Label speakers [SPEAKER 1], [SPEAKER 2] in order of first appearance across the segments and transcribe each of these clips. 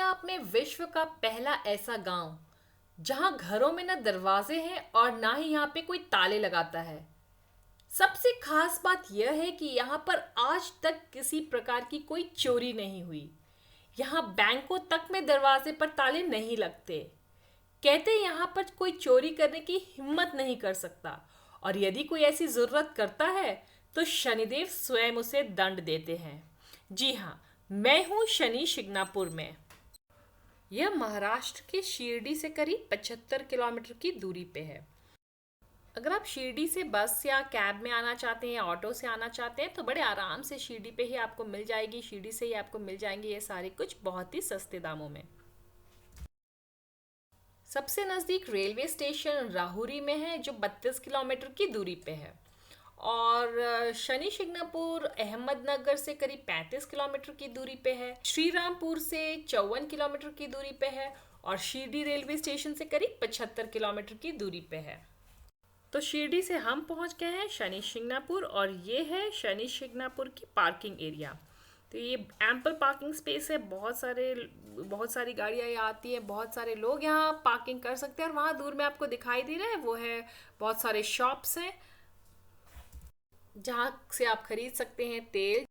[SPEAKER 1] आप में विश्व का पहला ऐसा गांव जहां घरों में न दरवाजे हैं और ना ही यहाँ पे कोई ताले लगाता है। सबसे खास बात यह है कि यहाँ पर आज तक किसी प्रकार की कोई चोरी नहीं हुई। यहाँ बैंकों तक में दरवाजे पर ताले नहीं लगते। कहते यहाँ पर कोई चोरी करने की हिम्मत नहीं कर सकता, और यदि कोई ऐसी जरूरत करता है तो शनिदेव स्वयं उसे दंड देते हैं। जी हाँ, मैं हूँ शनि शिंगणापुर में। यह महाराष्ट्र के शिरडी से करीब 75 किलोमीटर की दूरी पे है। अगर आप शिरडी से बस या कैब में आना चाहते हैं या ऑटो से आना चाहते हैं तो बड़े आराम से शिरडी पे ही आपको मिल जाएगी। शिरडी से ही आपको मिल जाएंगे ये सारे कुछ बहुत ही सस्ते दामों में। सबसे नज़दीक रेलवे स्टेशन राहुरी में है जो 32 किलोमीटर की दूरी पे है। और शनि शिंगणापुर अहमदनगर से करीब 35 किलोमीटर की दूरी पे है। श्री रामपुर से 54 किलोमीटर की दूरी पे है। और शिरडी रेलवे स्टेशन से करीब 75 किलोमीटर की दूरी पे है। तो शिरडी से हम पहुंच गए हैं शनि शिंगणापुर, और ये है शनि शिंगणापुर की पार्किंग एरिया। तो ये एम्पल पार्किंग स्पेस है। बहुत सारी गाड़ियाँ यहाँ आती हैं, बहुत सारे लोग यहाँ पार्किंग कर सकते हैं। और वहाँ दूर में आपको दिखाई दे रहा है वो है बहुत सारे शॉप्स हैं जहाँ से आप खरीद सकते हैं तेल।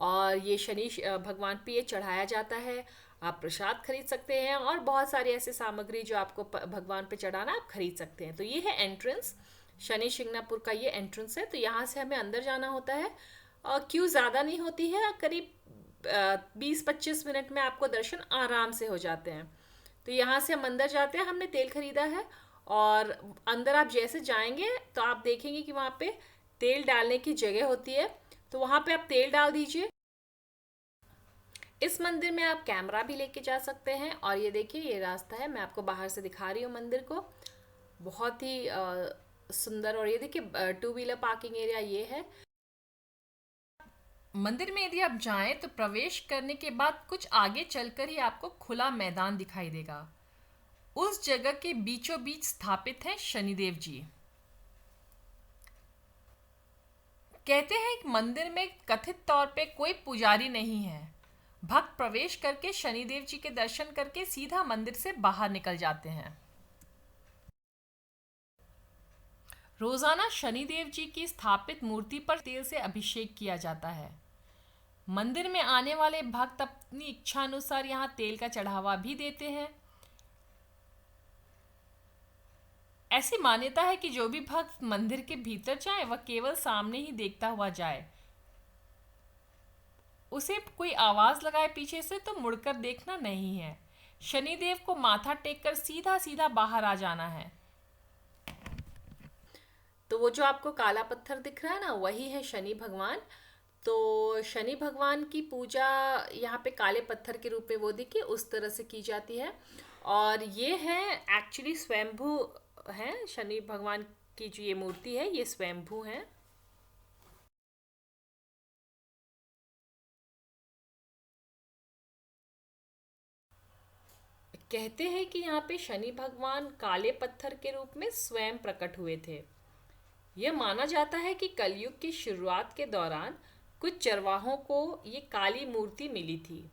[SPEAKER 1] और ये शनि भगवान पे ये चढ़ाया जाता है। आप प्रसाद खरीद सकते हैं और बहुत सारी ऐसी सामग्री जो आपको भगवान पे चढ़ाना आप खरीद सकते हैं। तो ये है एंट्रेंस, शनि शिंगणापुर का ये एंट्रेंस है। तो यहाँ से हमें अंदर जाना होता है और क्यू ज़्यादा नहीं होती है। करीब 20-25 मिनट में आपको दर्शन आराम से हो जाते हैं। तो यहाँ से हम अंदर जाते हैं। हमने तेल खरीदा है और अंदर आप जैसे जाएंगे तो आप देखेंगे कि वहाँ पे तेल डालने की जगह होती है। तो वहाँ पे आप तेल डाल दीजिए। इस मंदिर में आप कैमरा भी लेके जा सकते हैं। और ये देखिए, ये रास्ता है, मैं आपको बाहर से दिखा रही हूँ मंदिर को। बहुत ही सुंदर। और ये देखिए 2 व्हीलर पार्किंग एरिया ये है। मंदिर में यदि आप जाएं तो प्रवेश करने के बाद कुछ आगे चलकर ही आपको खुला मैदान दिखाई देगा। उस जगह के बीचों बीच स्थापित है शनिदेव जी। कहते हैं कि मंदिर में कथित तौर पे कोई पुजारी नहीं है। भक्त प्रवेश करके शनिदेव जी के दर्शन करके सीधा मंदिर से बाहर निकल जाते हैं। रोजाना शनिदेव जी की स्थापित मूर्ति पर तेल से अभिषेक किया जाता है। मंदिर में आने वाले भक्त अपनी इच्छा अनुसार यहाँ तेल का चढ़ावा भी देते हैं। ऐसी मान्यता है कि जो भी भक्त मंदिर के भीतर जाए वह केवल सामने ही देखता हुआ जाए। उसे कोई आवाज लगाए पीछे से तो मुड़कर देखना नहीं है। शनिदेव को माथा टेककर सीधा सीधा बाहर आ जाना है। तो वो जो आपको काला पत्थर दिख रहा है ना, वही है शनि भगवान। तो शनि भगवान की पूजा यहाँ पे काले पत्थर के रूप में वो देखिए उस तरह से की जाती है। और ये है एक्चुअली स्वयंभू है। शनि भगवान की जो ये मूर्ति है ये स्वयंभू है। कहते हैं कि यहाँ पे शनि भगवान काले पत्थर के रूप में स्वयं प्रकट हुए थे। यह माना जाता है कि कलयुग की शुरुआत के दौरान कुछ चरवाहों को ये काली मूर्ति मिली थी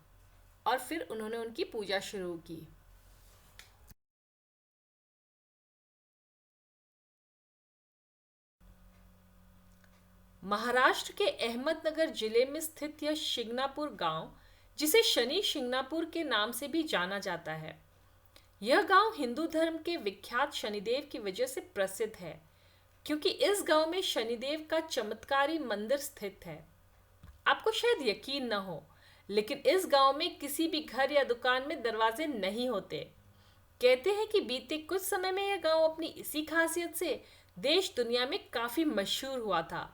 [SPEAKER 1] और फिर उन्होंने उनकी पूजा शुरू की। महाराष्ट्र के अहमदनगर जिले में स्थित यह शिंगणापुर गांव, जिसे शनि शिंगणापुर के नाम से भी जाना जाता है, यह गांव हिंदू धर्म के विख्यात शनिदेव की वजह से प्रसिद्ध है, क्योंकि इस गांव में शनिदेव का चमत्कारी मंदिर स्थित है। आपको शायद यकीन न हो, लेकिन इस गांव में किसी भी घर या दुकान में दरवाजे नहीं होते। कहते हैं कि बीते कुछ समय में यह गांव अपनी इसी खासियत से देश दुनिया में काफी मशहूर हुआ था।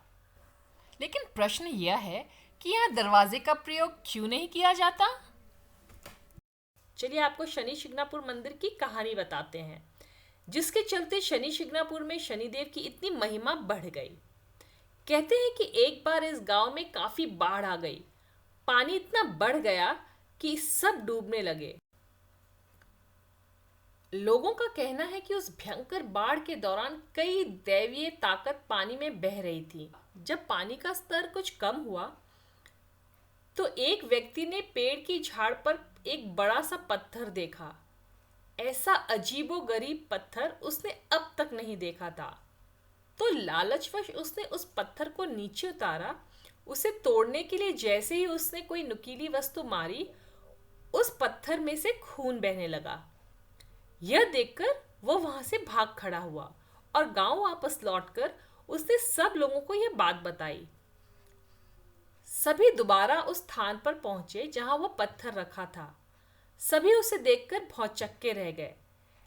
[SPEAKER 1] लेकिन प्रश्न यह है कि यहाँ दरवाजे का प्रयोग क्यों नहीं किया जाता। चलिए आपको शनि शिंगणापुर मंदिर की कहानी बताते हैं, जिसके चलते शनि शिंगणापुर में शनिदेव की इतनी महिमा बढ़ गई। कहते हैं कि एक बार इस गांव में काफी बाढ़ आ गई। पानी इतना बढ़ गया कि सब डूबने लगे। लोगों का कहना है कि उस भयंकर बाढ़ के दौरान कई दैवीय ताकत पानी में बह रही थी। जब पानी का स्तर कुछ कम हुआ तो एक व्यक्ति ने पेड़ की झाड़ पर एक बड़ा सा पत्थर देखा। ऐसा अजीबोगरीब पत्थर उसने अब तक नहीं देखा था। तो लालचवश उसने उस पत्थर को नीचे उतारा। उसे तोड़ने के लिए जैसे ही उसने कोई नुकीली वस्तु मारी, उस पत्थर में से खून बहने लगा। यह देखकर वो वहां से भाग खड़ा हुआ और गांव वापस लौटकर उसने सब लोगों को यह बात बताई। सभी दोबारा उस स्थान पर पहुंचे जहां वो पत्थर रखा था। सभी उसे देखकर भौंचक्के रह गए,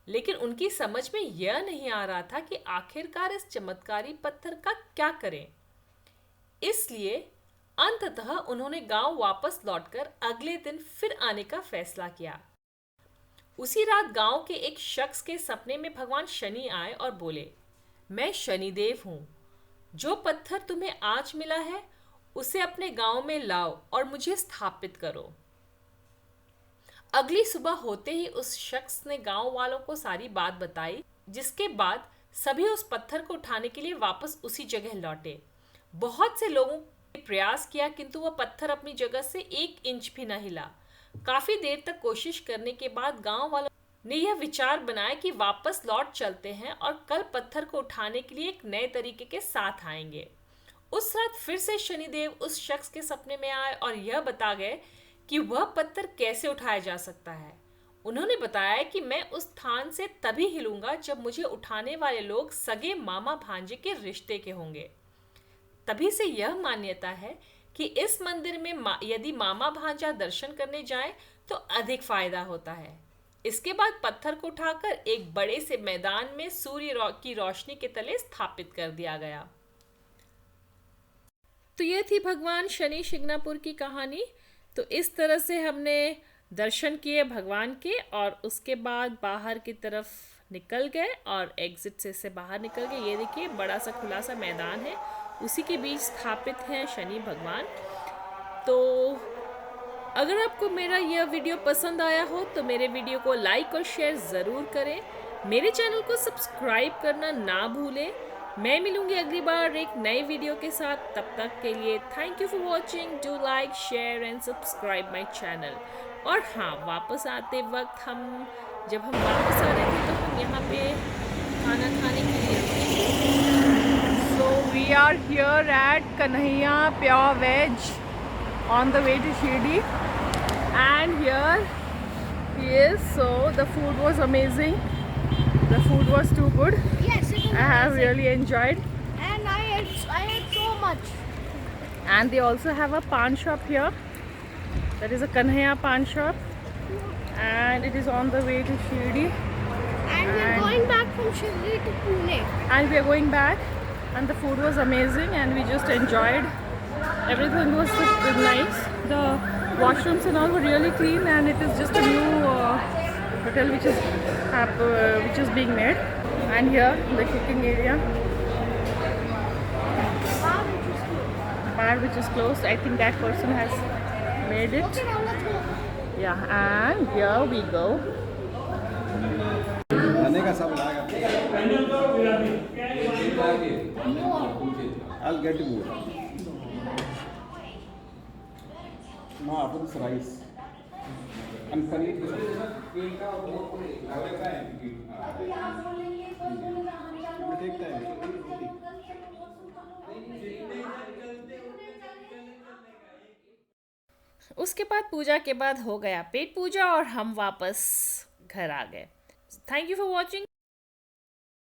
[SPEAKER 1] लेकिन उनकी समझ में यह नहीं आ रहा था कि आखिरकार इस चमत्कारी पत्थर का क्या करें। इसलिए अंततः उन्होंने गांव वापस लौटकर अगले दिन फिर आने का फैसला किया। उसी रात गांव के एक शख्स के सपने में भगवान शनि आए और बोले, मैं शनिदेव हूं। जो पत्थर तुम्हें आज मिला है उसे अपने गांव में लाओ और मुझे स्थापित करो। अगली सुबह होते ही उस शख्स ने गांव वालों को सारी बात बताई, जिसके बाद सभी उस पत्थर को उठाने के लिए वापस उसी जगह लौटे। बहुत से लोगों ने प्रयास किया, किंतु वह पत्थर अपनी जगह से 1 इंच भी न हिला। काफी देर तक कोशिश करने के बाद गांव वालों ने यह विचार बनाया कि वापस लौट चलते हैं और कल पत्थर को उठाने के लिए एक नए तरीके के साथ आएंगे। उस रात फिर से शनिदेव उस शख्स के सपने में आए और यह बता गए कि वह पत्थर कैसे उठाया जा सकता है। उन्होंने बताया कि मैं उस स्थान से तभी हिलूंगा जब मुझे उठाने वाले लोग सगे मामा भांजे के रिश्ते के होंगे। तभी से यह मान्यता है कि इस मंदिर में यदि मामा भांजा दर्शन करने जाएं तो अधिक फायदा होता है। इसके बाद पत्थर को उठाकर एक बड़े से मैदान में सूर्य की रोशनी के तले स्थापित कर दिया गया। तो यह थी भगवान शनि शिंगणापुर की कहानी। तो इस तरह से हमने दर्शन किए भगवान के और उसके बाद बाहर की तरफ निकल गए और एग्जिट से बाहर निकल गए। ये देखिए बड़ा सा खुला सा मैदान है, उसी के बीच स्थापित हैं शनि भगवान। तो अगर आपको मेरा यह वीडियो पसंद आया हो तो मेरे वीडियो को लाइक और शेयर ज़रूर करें। मेरे चैनल को सब्सक्राइब करना ना भूलें। मैं मिलूंगी अगली बार एक नए वीडियो के साथ। तब तक के लिए thank you for watching. Do like share and subscribe my channel. और हाँ, वापस आते वक्त जब हम वापस आ रहे थे तो हम यहाँ पे खाना खाने के लिए रुके।
[SPEAKER 2] So we are here at Kanhaiya Pure Veg on the way to Shirdi, and here he is. So the food was amazing. The food was too good.
[SPEAKER 3] Yes, it was
[SPEAKER 2] I have
[SPEAKER 3] amazing.
[SPEAKER 2] really enjoyed.
[SPEAKER 3] And I ate so much.
[SPEAKER 2] And they also have a pan shop here. That is a Kanhaiya pan shop, and it is on the way to Shirdi.
[SPEAKER 3] And we're going back from Shirdi to Pune.
[SPEAKER 2] And we are going back, and the food was amazing, and we just enjoyed. Everything was nice. The washrooms and all were really clean, and it is just a new hotel which is being made. And here the cooking area, bar which is closed. I think that person has made it.
[SPEAKER 3] Okay, now let's go.
[SPEAKER 2] Yeah, and here we go.
[SPEAKER 4] खाने का सब लाएगा। I'll get you. No, apples rice. And paneer. Take time.
[SPEAKER 1] उसके बाद पूजा के बाद हो गया पेट पूजा और हम वापस घर आ गए। Thank you for watching.